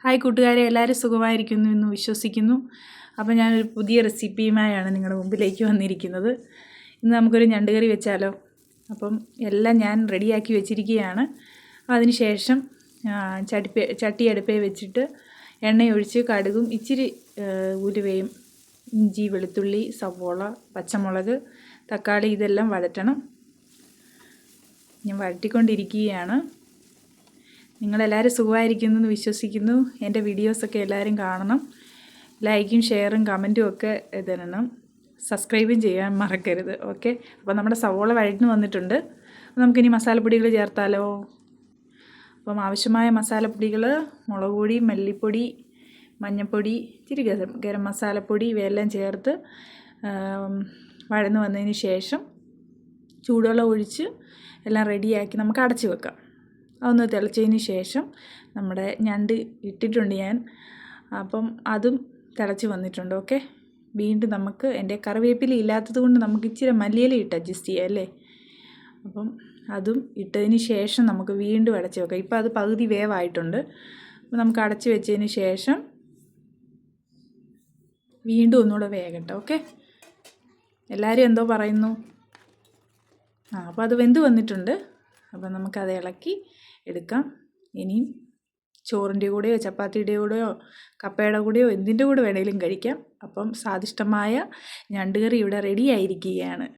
Hi കൂട്ടുകാരെ, എല്ലാവരും സുഖമായിരിക്കുന്നു എന്ന് വിശ്വസിക്കുന്നു. അപ്പോൾ ഞാനൊരു പുതിയ റെസിപ്പിയുമായാണ് നിങ്ങളുടെ മുമ്പിലേക്ക് വന്നിരിക്കുന്നത്. ഇന്ന് നമുക്കൊരു ഞണ്ട് കറി വെച്ചാലോ. അപ്പം എല്ലാം ഞാൻ റെഡിയാക്കി വെച്ചിരിക്കുകയാണ്. അതിന് ശേഷം ചട്ടി അടുപ്പേ വെച്ചിട്ട് എണ്ണയൊഴിച്ച് കടുകും ഇച്ചിരി ഉലുവയും ഇഞ്ചി, വെളുത്തുള്ളി, സവോള, പച്ചമുളക്, തക്കാളി ഇതെല്ലാം വഴറ്റണം. ഞാൻ വഴറ്റിക്കൊണ്ടിരിക്കുകയാണ്. നിങ്ങളെല്ലാവരും സുഖമായിരിക്കുന്നു എന്ന് വിശ്വസിക്കുന്നു. എൻ്റെ വീഡിയോസൊക്കെ എല്ലാവരും കാണണം. ലൈക്കും ഷെയറും കമൻറ്റും ഒക്കെ തരണം. സബ്സ്ക്രൈബും ചെയ്യാൻ മറക്കരുത്. ഓക്കെ, അപ്പോൾ നമ്മുടെ സവോള വഴറ്റിന് വന്നിട്ടുണ്ട്. നമുക്കിനി മസാലപ്പൊടികൾ ചേർത്താലോ. അപ്പം ആവശ്യമായ മസാലപ്പൊടികൾ മുളക് പൊടി, മല്ലിപ്പൊടി, മഞ്ഞൾപ്പൊടി, ഇച്ചിരി ഗരം മസാലപ്പൊടി ഇവയെല്ലാം ചേർത്ത് വഴന്ന് വന്നതിന് ശേഷം ചൂടുവെള്ളം ഒഴിച്ച് എല്ലാം റെഡിയാക്കി നമുക്ക് അടച്ച് വെക്കാം. അതൊന്ന് തിളച്ചതിന് ശേഷം നമ്മുടെ ഞണ്ട് ഇട്ടിട്ടുണ്ട് ഞാൻ. അപ്പം അതും തിളച്ച് വന്നിട്ടുണ്ട്. ഓക്കെ, വീണ്ടും നമുക്ക് എൻ്റെ കറിവേപ്പില ഇല്ലാത്തത് കൊണ്ട് നമുക്ക് ഇച്ചിരി മല്ലിയില ഇട്ട് അഡ്ജസ്റ്റ് ചെയ്യാം അല്ലേ. അപ്പം അതും ഇട്ടതിന് ശേഷം നമുക്ക് വീണ്ടും അടച്ച് വെക്കാം. ഇപ്പം അത് പകുതി വേവായിട്ടുണ്ട്. അപ്പോൾ നമുക്ക് അടച്ച് വെച്ചതിന് ശേഷം വീണ്ടും ഒന്നുകൂടെ വേകട്ടെ. ഓക്കെ, എല്ലാവരും എന്തോ പറയുന്നു. അപ്പോൾ അത് വെന്ത് വന്നിട്ടുണ്ട്. അപ്പോൾ നമുക്കത് ഇളക്കി എടുക്കാം. ഇനിയും ചോറിൻ്റെ കൂടെയോ ചപ്പാത്തിയുടെ കൂടെയോ കപ്പയുടെ കൂടെയോ എന്തിൻ്റെ കൂടെ വേണമെങ്കിലും കഴിക്കാം. അപ്പം സ്വാദിഷ്ടമായ ഞണ്ട് കറി ഇവിടെ റെഡി ആയിരിക്കുകയാണ്.